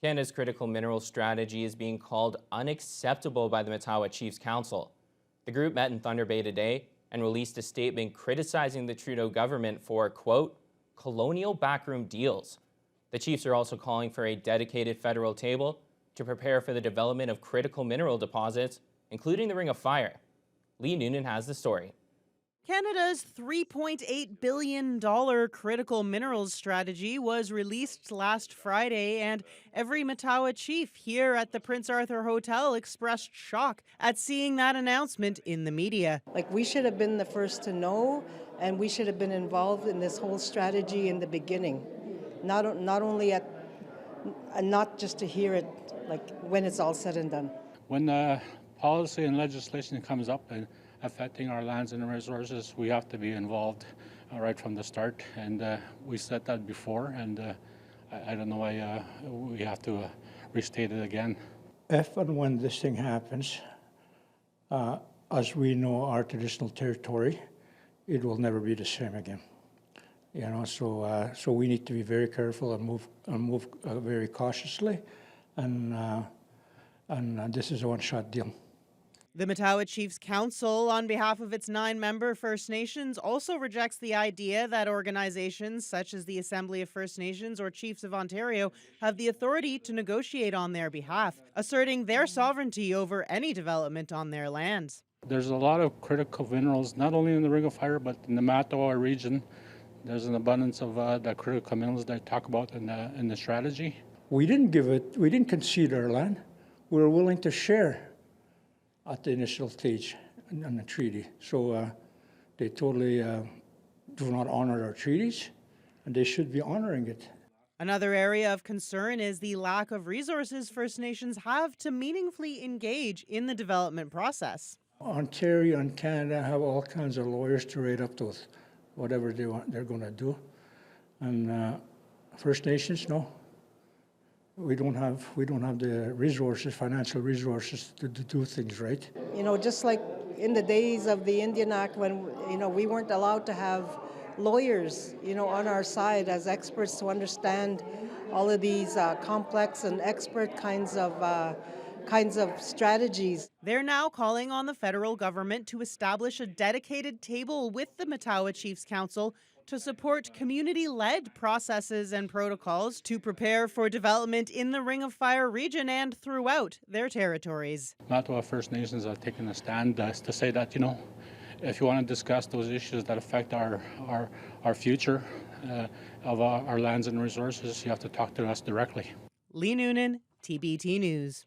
Canada's critical mineral strategy is being called unacceptable by the Matawa Chiefs Council. The group met in Thunder Bay today and released a statement criticizing the Trudeau government for, quote, colonial backroom deals. The Chiefs are also calling for a dedicated federal table to prepare for the development of critical mineral deposits, including the Ring of Fire. Lee Noonan has the story. Canada's $3.8 billion critical minerals strategy was released last Friday, and every Matawa chief here at the Prince Arthur Hotel expressed shock at seeing that announcement in the media. Like, we should have been the first to know, and we should have been involved in this whole strategy in the beginning. Not only not just to hear it, like, when it's all said and done. When policy and legislation comes up and affecting our lands and resources, we have to be involved right from the start. And we said that before, and I don't know why we have to restate it again. If and when this thing happens, as we know our traditional territory, it will never be the same again. You know, so we need to be very careful and move very cautiously, and this is a one-shot deal. The Matawa Chiefs Council, on behalf of its 9-member First Nations, also rejects the idea that organizations such as the Assembly of First Nations or Chiefs of Ontario have the authority to negotiate on their behalf, asserting their sovereignty over any development on their lands. There's a lot of critical minerals, not only in the Ring of Fire, but in the Matawa region. There's an abundance of the critical minerals that I talk about in the strategy. We didn't concede our land. We were willing to share at the initial stage in the treaty. So they totally do not honor our treaties, and they should be honoring it. Another area of concern is the lack of resources First Nations have to meaningfully engage in the development process. Ontario and Canada have all kinds of lawyers to write up those whatever they're going to do, and First Nations, no. We don't have the resources, financial resources to do things right. You know, just like in the days of the Indian Act, when, you know, we weren't allowed to have lawyers, you know, on our side as experts to understand all of these complex and expert kinds of strategies. They're now calling on the federal government to establish a dedicated table with the Matawa Chiefs Council to support community-led processes and protocols to prepare for development in the Ring of Fire region and throughout their territories. Matawa First Nations have taken a stand to say that, you know, if you want to discuss those issues that affect our future of our lands and resources, you have to talk to us directly. Lee Noonan, TBT News.